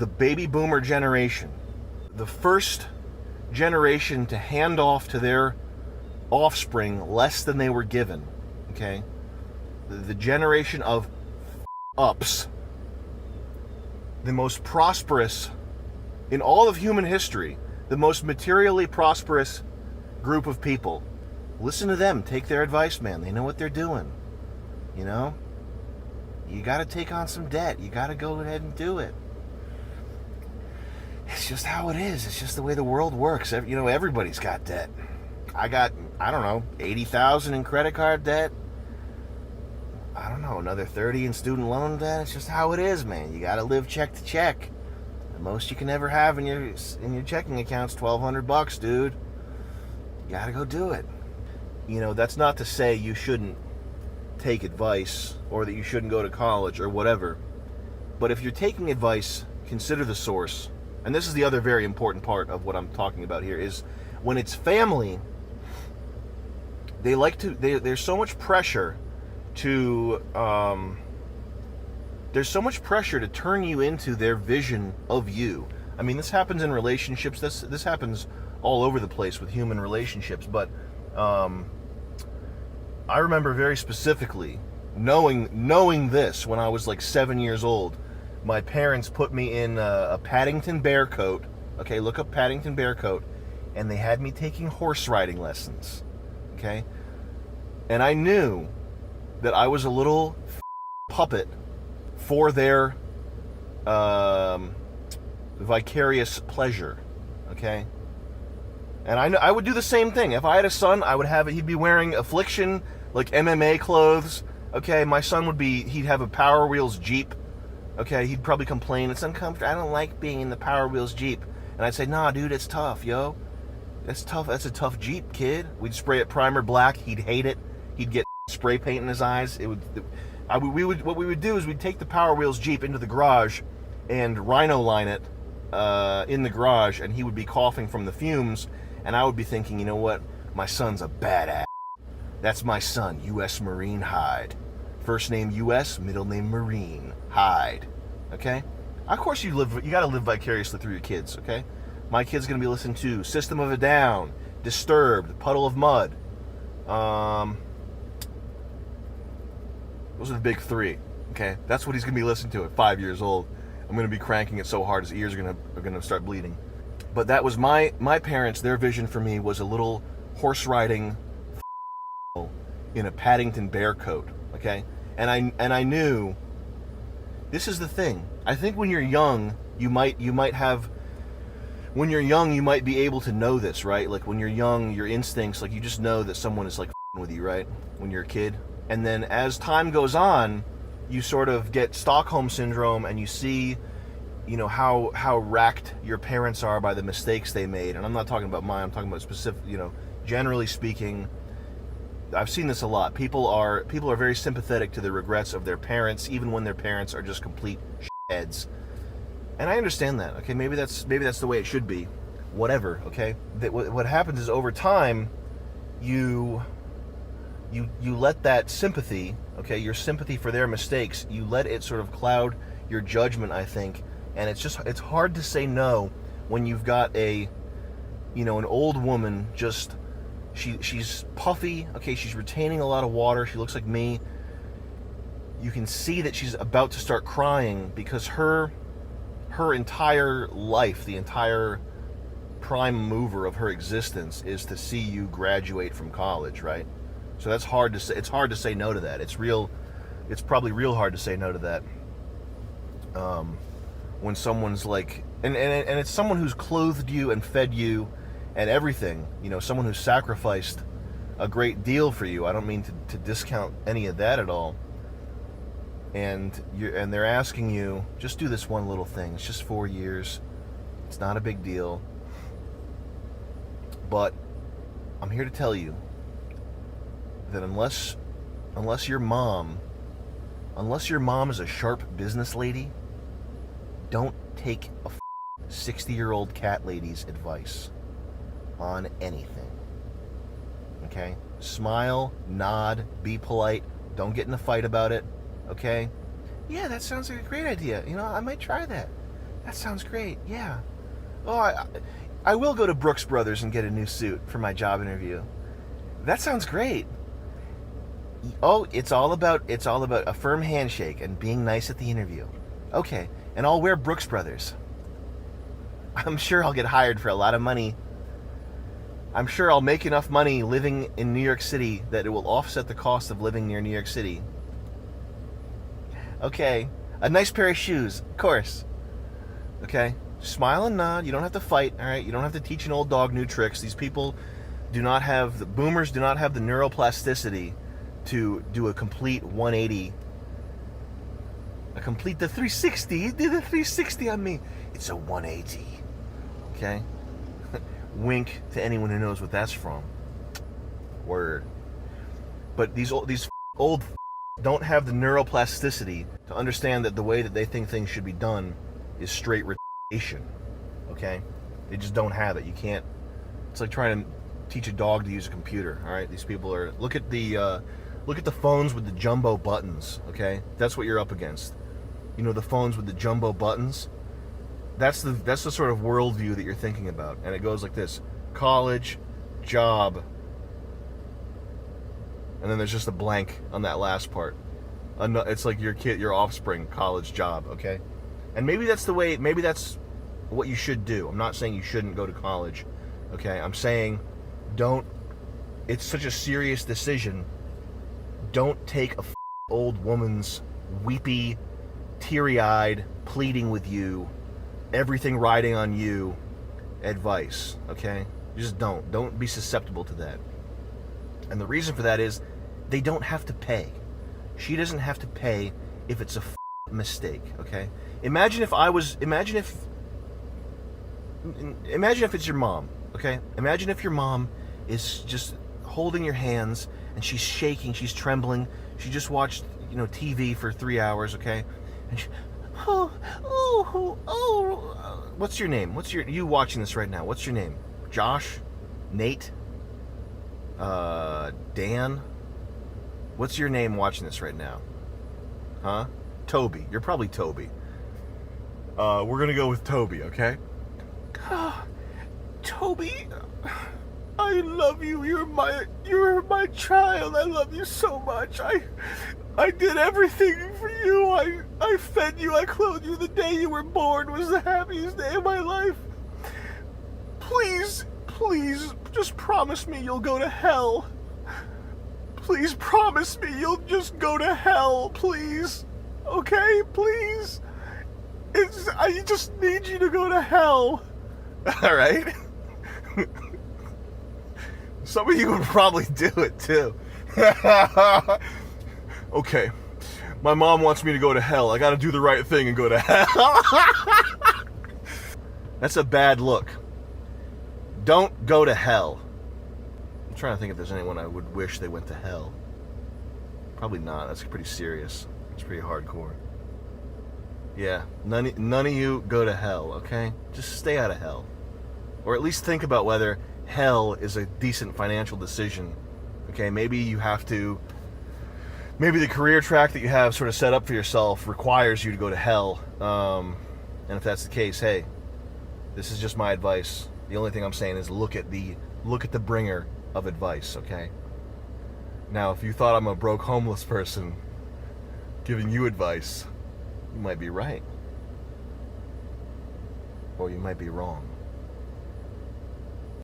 the baby boomer generation, the first generation to hand off to their offspring less than they were given, okay? The generation of ups, the most prosperous in all of human history, the most materially prosperous group of people. Listen to them. Take their advice, man. They know what they're doing. You know? You got to take on some debt. You got to go ahead and do it. It's just how it is. It's just the way the world works. You know, everybody's got debt. I got, I don't know, $80,000 in credit card debt. I don't know, another 30 in student loan debt. It's just how it is, man. You got to live check to check. The most you can ever have in your checking account's $1,200, dude. You got to go do it. You know, that's not to say you shouldn't take advice or that you shouldn't go to college or whatever. But if you're taking advice, consider the source. And this is the other very important part of what I'm talking about here, is when it's family, there's so much pressure to turn you into their vision of you. I mean, this happens in relationships. This happens all over the place with human relationships. But I remember very specifically knowing this when I was like 7 years old. My parents put me in a Paddington Bear coat. Okay, look up Paddington Bear coat, and they had me taking horse riding lessons. Okay, and I knew that I was a little puppet for their vicarious pleasure. Okay, and I would do the same thing. If I had a son, I would have it. He'd be wearing Affliction, like MMA clothes. Okay, my son he'd have a Power Wheels Jeep. Okay, he'd probably complain, it's uncomfortable, I don't like being in the Power Wheels Jeep. And I'd say, nah, dude, it's tough, yo. That's tough. That's a tough Jeep, kid. We'd spray it primer black. He'd hate it. He'd get spray paint in his eyes. What we would do is we'd take the Power Wheels Jeep into the garage and rhino line it in the garage, and he would be coughing from the fumes, and I would be thinking, you know what? My son's a badass. That's my son, U.S. Marine Hyde. First name U.S., middle name Marine, Hyde. Okay? Of course you gotta live vicariously through your kids, okay? My kid's gonna be listening to System of a Down, Disturbed, Puddle of Mud. Those are the big three, okay? That's what he's gonna be listening to at 5 years old. I'm gonna be cranking it so hard his ears are gonna start bleeding. But that was my parents, their vision for me was a little horse riding in a Paddington Bear coat, okay? And I knew, this is the thing. I think when you're young, you might be able to know this, right? Like when you're young, your instincts, like you just know that someone is like with you, right? When you're a kid. And then as time goes on, you sort of get Stockholm syndrome and you see, you know, how racked your parents are by the mistakes they made. And I'm not talking about mine, I'm talking about specific, you know, generally speaking, I've seen this a lot. People are very sympathetic to the regrets of their parents, even when their parents are just complete heads. And I understand that. Okay, maybe that's the way it should be. Whatever. Okay. What happens is over time, you let that sympathy, okay, your sympathy for their mistakes, you let it sort of cloud your judgment, I think. And it's hard to say no when you've got an old woman just. She's puffy, okay, she's retaining a lot of water, she looks like me. You can see that she's about to start crying because her entire life, the entire prime mover of her existence is to see you graduate from college, right? So that's hard to say. It's hard to say no to that. It's probably real hard to say no to that. When someone's like, and it's someone who's clothed you and fed you and everything, you know, someone who sacrificed a great deal for you. I don't mean to discount any of that at all. And they're asking you, just do this one little thing. It's just 4 years. It's not a big deal. But I'm here to tell you that unless your mom is a sharp business lady, don't take a 60-year-old cat lady's advice on anything. Okay? Smile, nod, be polite, don't get in a fight about it. Okay? Yeah, that sounds like a great idea. You know, I might try that. That sounds great. Yeah. Oh, I will go to Brooks Brothers and get a new suit for my job interview. That sounds great. Oh, it's all about a firm handshake and being nice at the interview. Okay, and I'll wear Brooks Brothers. I'm sure I'll get hired for a lot of money. I'm sure I'll make enough money living in New York City that it will offset the cost of living near New York City. Okay, a nice pair of shoes, of course. Okay, smile and nod. You don't have to fight, all right? You don't have to teach an old dog new tricks. These people boomers do not have the neuroplasticity to do a complete 180. Complete the 360. He did a 360 on me. It's a 180. Okay? Wink to anyone who knows what that's from. Word. But these old don't have the neuroplasticity to understand that the way that they think things should be done is straight retardation. Okay? They just don't have it. You can't. It's like trying to teach a dog to use a computer. All right? These people are. Look at the phones with the jumbo buttons. Okay? That's what you're up against. You know, the phones with the jumbo buttons. That's the sort of worldview that you're thinking about, and it goes like this: college, job, and then there's just a blank on that last part. It's like your offspring, college, job. Okay, and maybe that's what you should do. I'm not saying you shouldn't go to college. Okay, I'm saying don't. It's such a serious decision. Don't take a old woman's weepy, teary-eyed, pleading with you, everything riding on you advice, okay? Just don't be susceptible to that. And the reason for that is they don't have to pay. She doesn't have to pay if it's a mistake, okay? Imagine if it's your mom, okay? Imagine if your mom is just holding your hands and she's shaking, she's trembling. She just watched, TV for 3 hours, okay? And she, what's your name? You watching this right now? What's your name? Josh? Nate? Dan? What's your name watching this right now? Huh? Toby. You're probably Toby. We're gonna go with Toby, okay? Toby, I love you. You're my child. I love you so much. I did everything for you. I fed you, I clothed you. The day you were born was the happiest day of my life. Please, just promise me you'll go to hell. Please promise me you'll just go to hell, please. Okay, please. I just need you to go to hell. All right? Some of you would probably do it too. Okay, my mom wants me to go to hell. I gotta do the right thing and go to hell. That's a bad look. Don't go to hell. I'm trying to think if there's anyone I would wish they went to hell. Probably not. That's pretty serious. It's pretty hardcore. Yeah, none of you go to hell, okay? Just stay out of hell. Or at least think about whether hell is a decent financial decision. Okay, maybe the career track that you have sort of set up for yourself requires you to go to hell. And if that's the case, hey, this is just my advice. The only thing I'm saying is look at the bringer of advice, okay? Now, if you thought I'm a broke homeless person giving you advice, you might be right. Or you might be wrong.